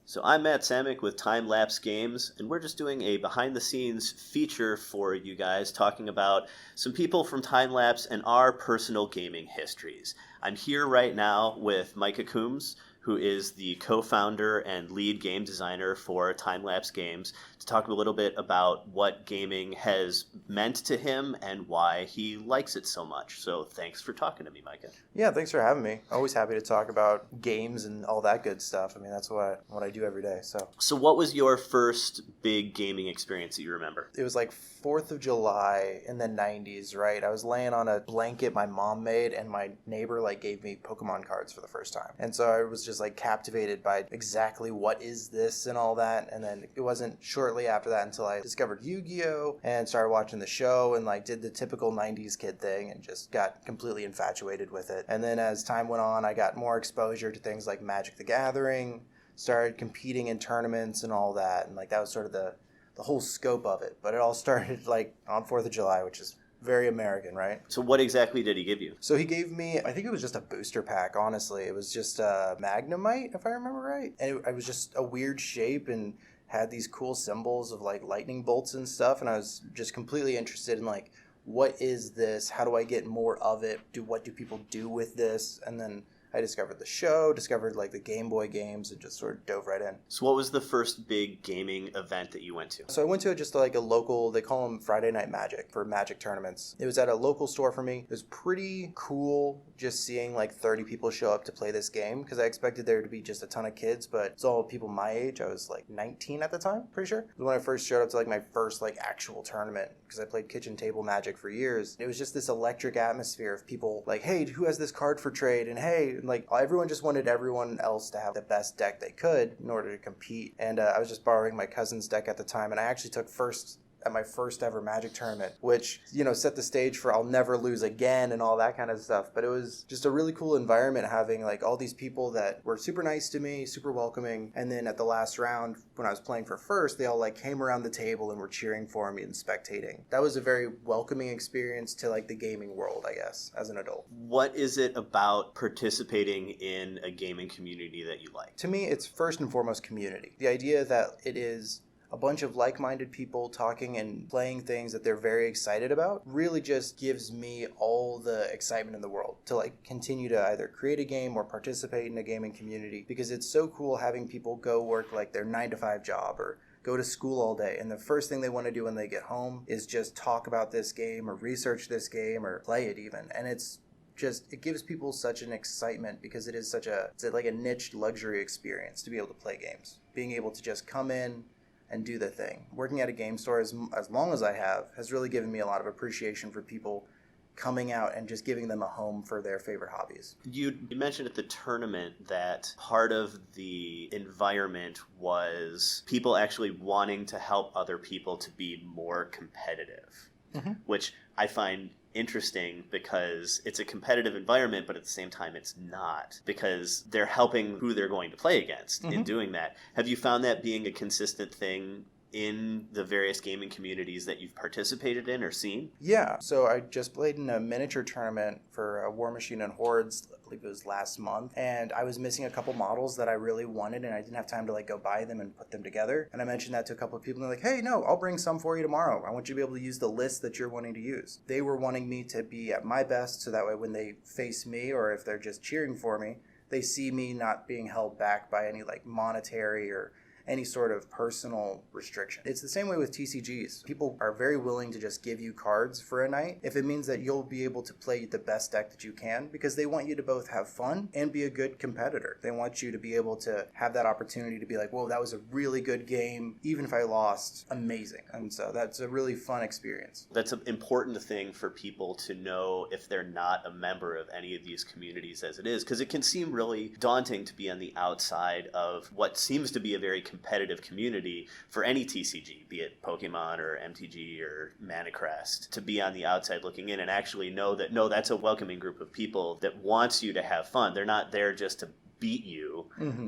So I'm Matt Samick with Time Lapse Games, and we're just doing a behind-the-scenes feature for you guys talking about some people from Time Lapse and our personal gaming histories. I'm here right now with Micah Coomes, who is the co-founder and lead game designer for Time Lapse Games, to talk a little bit about what gaming has meant to him and why he likes it so much. So thanks for talking to me, Micah. Yeah, thanks for having me. Always happy to talk about games and all that good stuff. I mean, that's what I do every day. So what was your first big gaming experience that you remember? It was like 4th of July in the 90s, right? I was laying on a blanket my mom made, and my neighbor gave me Pokemon cards for the first time. And so I was just captivated by exactly what is this and all that. And then it wasn't shortly after that until I discovered Yu-Gi-Oh! And started watching the show and did the typical 90s kid thing and just got completely infatuated with it. And then as time went on, I got more exposure to things like Magic the Gathering, started competing in tournaments and all that. And that was sort of the whole scope of it. But it all started on 4th of July, which is very American, right? So what exactly did he give you? So he gave me, I think it was just a booster pack, honestly. It was just a Magnemite, if I remember right. And it was just a weird shape and had these cool symbols of lightning bolts and stuff. And I was just completely interested in what is this? How do I get more of it? What do people do with this? And then I discovered the show, discovered the Game Boy games, and just sort of dove right in. So what was the first big gaming event that you went to? So I went to just a local, they call them Friday Night Magic, for Magic tournaments. It was at a local store for me. It was pretty cool just seeing 30 people show up to play this game, because I expected there to be just a ton of kids, but it's all people my age. I was 19 at the time, pretty sure. It was when I first showed up to my first actual tournament, because I played kitchen table Magic for years. It was just this electric atmosphere of people hey, who has this card for trade? And hey, everyone just wanted everyone else to have the best deck they could in order to compete. And I was just borrowing my cousin's deck at the time, and I actually took first at my first ever Magic tournament, which, set the stage for I'll never lose again and all that kind of stuff. But it was just a really cool environment having all these people that were super nice to me, super welcoming. And then at the last round, when I was playing for first, they all came around the table and were cheering for me and spectating. That was a very welcoming experience to the gaming world, I guess, as an adult. What is it about participating in a gaming community that you like? To me, it's first and foremost community. The idea that it is a bunch of like-minded people talking and playing things that they're very excited about really just gives me all the excitement in the world to continue to either create a game or participate in a gaming community, because it's so cool having people go work their 9-to-5 job or go to school all day, and the first thing they want to do when they get home is just talk about this game or research this game or play it even. And it gives people such an excitement, because it is it's a niche luxury experience to be able to play games. Being able to just come in and do the thing. Working at a game store as long as I have has really given me a lot of appreciation for people coming out and just giving them a home for their favorite hobbies. You mentioned at the tournament that part of the environment was people actually wanting to help other people to be more competitive, which I find interesting, because it's a competitive environment, but at the same time it's not, because they're helping who they're going to play against in doing that. Have you found that being a consistent thing in the various gaming communities that you've participated in or seen? Yeah, so I just played in a miniature tournament for War Machine and Hordes, I believe it was last month, and I was missing a couple models that I really wanted, and I didn't have time to go buy them and put them together. And I mentioned that to a couple of people, and they're hey, no, I'll bring some for you tomorrow. I want you to be able to use the list that you're wanting to use. They were wanting me to be at my best, so that way when they face me, or if they're just cheering for me, they see me not being held back by any monetary or any sort of personal restriction. It's the same way with TCGs. People are very willing to just give you cards for a night if it means that you'll be able to play the best deck that you can, because they want you to both have fun and be a good competitor. They want you to be able to have that opportunity to be whoa, that was a really good game. Even if I lost, amazing. And so that's a really fun experience. That's an important thing for people to know if they're not a member of any of these communities as it is, because it can seem really daunting to be on the outside of what seems to be a very competitive community for any TCG, be it Pokemon or MTG or Manacrest, to be on the outside looking in and actually know that, no, that's a welcoming group of people that wants you to have fun. They're not there just to beat you,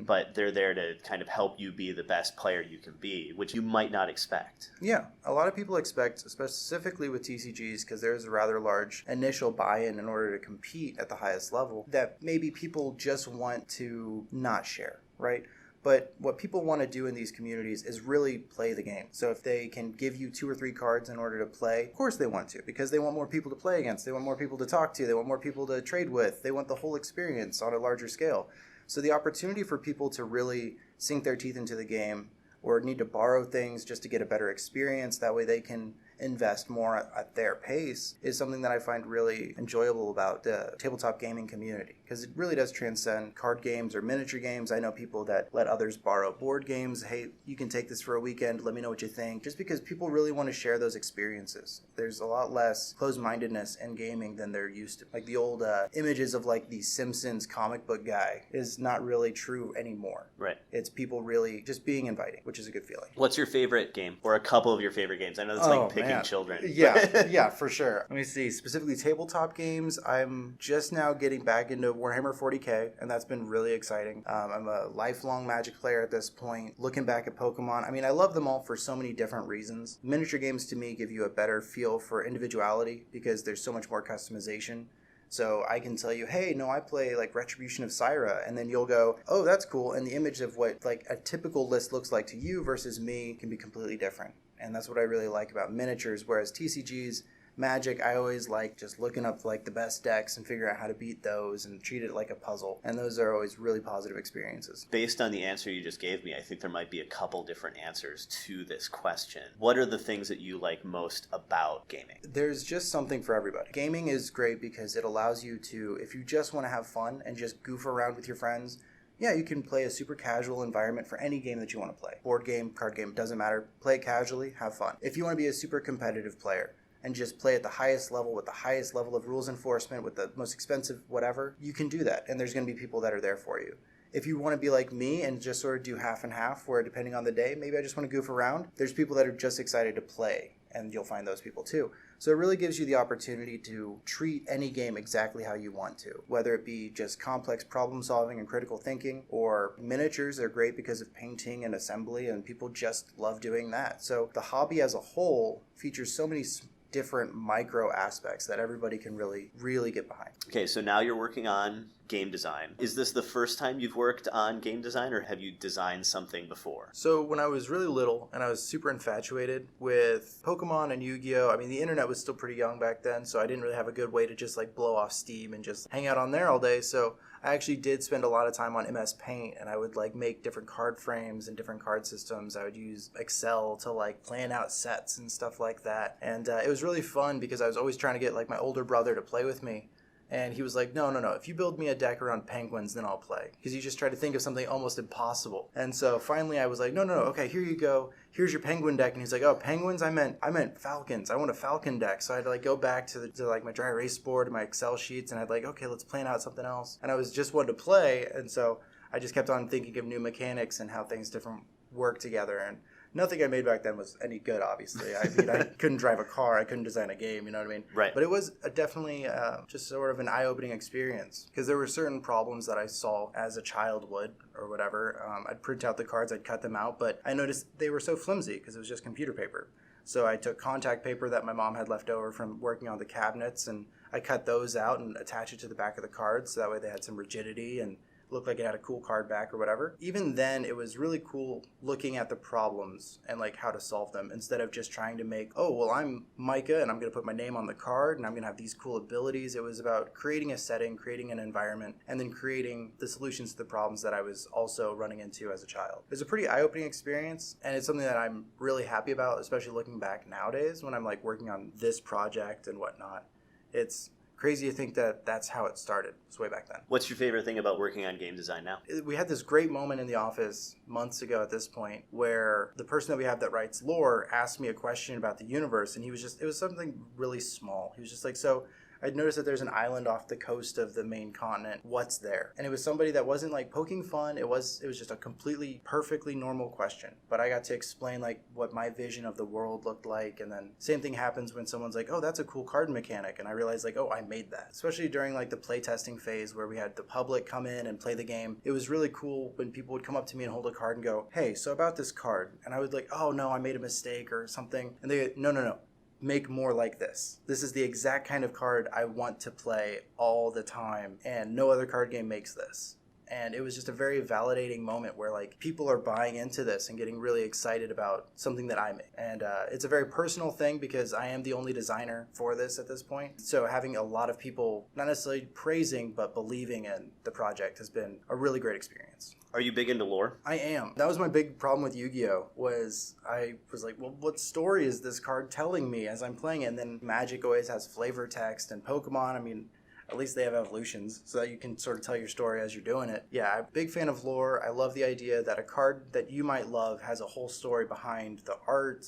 but they're there to kind of help you be the best player you can be, which you might not expect. Yeah, a lot of people expect, specifically with TCGs, because there's a rather large initial buy-in in order to compete at the highest level, that maybe people just want to not share, right? But what people want to do in these communities is really play the game. So if they can give you 2 or 3 cards in order to play, of course they want to, because they want more people to play against. They want more people to talk to. They want more people to trade with. They want the whole experience on a larger scale. So the opportunity for people to really sink their teeth into the game or need to borrow things just to get a better experience, that way they can invest more at their pace, is something that I find really enjoyable about the tabletop gaming community, because it really does transcend card games or miniature games. I know people that let others borrow board games. Hey, you can take this for a weekend, let me know what you think, just because people really want to share those experiences. There's a lot less closed-mindedness in gaming than there used to. Like the old images of like the Simpsons comic book guy is not really true anymore. Right. It's people really just being inviting, which is a good feeling. What's your favorite game, or a couple of your favorite games? I know that's like picking children. Yeah, for sure. Let me see. Specifically tabletop games, I'm just now getting back into Warhammer 40K, and that's been really exciting. I'm a lifelong Magic player at this point. Looking back at Pokemon, I mean, I love them all for so many different reasons. Miniature games to me give you a better feel for individuality because there's so much more customization. So I can tell you, hey, no, I play like Retribution of Syra, and then you'll go, oh, that's cool. And the image of what like a typical list looks like to you versus me can be completely different. And that's what I really like about miniatures, whereas TCGs, Magic, I always like just looking up like the best decks and figure out how to beat those and treat it like a puzzle. And those are always really positive experiences. Based on the answer you just gave me, I think there might be a couple different answers to this question. What are the things that you like most about gaming? There's just something for everybody. Gaming is great because it allows you to, if you just want to have fun and just goof around with your friends, yeah, you can play a super casual environment for any game that you want to play. Board game, card game, doesn't matter. Play it casually, have fun. If you want to be a super competitive player and just play at the highest level with the highest level of rules enforcement with the most expensive whatever, you can do that. And there's going to be people that are there for you. If you want to be like me and just sort of do half and half, where depending on the day, maybe I just want to goof around, there's people that are just excited to play, and you'll find those people too. So it really gives you the opportunity to treat any game exactly how you want to, whether it be just complex problem solving and critical thinking, or miniatures are great because of painting and assembly, and people just love doing that. So the hobby as a whole features so many different micro aspects that everybody can really, really get behind. Okay, so now you're working on game design. Is this the first time you've worked on game design, or have you designed something before? So when I was really little and I was super infatuated with Pokemon and Yu-Gi-Oh! I mean, the internet was still pretty young back then, so I didn't really have a good way to just like blow off steam and just hang out on there all day. So I actually did spend a lot of time on MS Paint, and I would like make different card frames and different card systems. I would use Excel to like plan out sets and stuff like that. And it was really fun because I was always trying to get like my older brother to play with me. And he was like, no, if you build me a deck around penguins, then I'll play. Because he just tried to think of something almost impossible. And so finally I was like, no, okay, here you go. Here's your penguin deck. And he's like, oh, penguins? I meant falcons. I want a falcon deck. So I had to like go back to like my dry erase board and my Excel sheets, and I'd like, okay, let's plan out something else. And I was just wanting to play. And so I just kept on thinking of new mechanics and how things different work together. And nothing I made back then was any good, obviously. I mean, I couldn't drive a car. I couldn't design a game, you know what I mean? Right. But it was definitely just sort of an eye-opening experience, because there were certain problems that I saw as a child would, or whatever. I'd print out the cards, I'd cut them out, but I noticed they were so flimsy because it was just computer paper. So I took contact paper that my mom had left over from working on the cabinets, and I cut those out and attached it to the back of the cards, so that way they had some rigidity and looked like it had a cool card back or whatever. Even then, it was really cool looking at the problems and like how to solve them, instead of just trying to make, oh, well, I'm Micah and I'm going to put my name on the card and I'm going to have these cool abilities. It was about creating a setting, creating an environment, and then creating the solutions to the problems that I was also running into as a child. It was a pretty eye-opening experience, and it's something that I'm really happy about, especially looking back nowadays when I'm like working on this project and whatnot. It's crazy to think that that's how it started. It's way back then. What's your favorite thing about working on game design now? We had this great moment in the office months ago at this point where the person that we have that writes lore asked me a question about the universe, and it was something really small. He was just like, so I'd noticed that there's an island off the coast of the main continent. What's there? And it was somebody that wasn't like poking fun. It was just a completely perfectly normal question. But I got to explain like what my vision of the world looked like. And then same thing happens when someone's like, oh, that's a cool card mechanic. And I realized like, oh, I made that. Especially during like the playtesting phase where we had the public come in and play the game. It was really cool when people would come up to me and hold a card and go, hey, so about this card. And I would like, oh no, I made a mistake or something. And they go, no. Make more like this. This is the exact kind of card I want to play all the time, and no other card game makes this. And it was just a very validating moment where like people are buying into this and getting really excited about something that I make. And it's a very personal thing because I am the only designer for this at this point. So having a lot of people not necessarily praising but believing in the project has been a really great experience. Are you big into lore? I am. That was my big problem with Yu-Gi-Oh! Was I was like, well, what story is this card telling me as I'm playing it? And then Magic always has flavor text, and Pokemon, I mean, at least they have evolutions so that you can sort of tell your story as you're doing it. Yeah, I'm a big fan of lore. I love the idea that a card that you might love has a whole story behind the art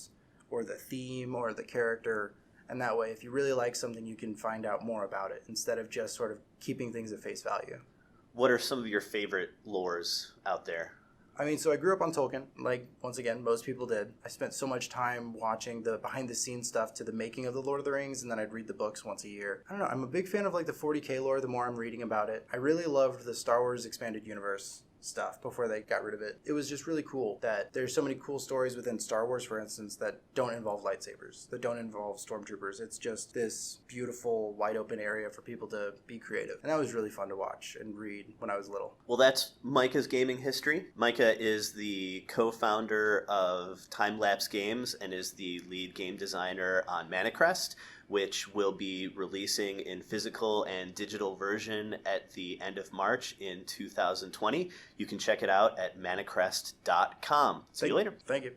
or the theme or the character. And that way, if you really like something, you can find out more about it instead of just sort of keeping things at face value. What are some of your favorite lores out there? I mean, so I grew up on Tolkien, like, once again, most people did. I spent so much time watching the behind-the-scenes stuff to the making of the Lord of the Rings, and then I'd read the books once a year. I don't know, I'm a big fan of, like, the 40K lore the more I'm reading about it. I really loved the Star Wars Expanded Universe stuff before they got rid of it. It was just really cool that there's so many cool stories within Star Wars, for instance, that don't involve lightsabers, that don't involve stormtroopers. It's just this beautiful, wide open area for people to be creative. And that was really fun to watch and read when I was little. Well, that's Micah's gaming history. Micah is the co-founder of Time Lapse Games and is the lead game designer on Manacrest, which will be releasing in physical and digital version at the end of March in 2020. You can check it out at manacrest.com. See you later. Thank you.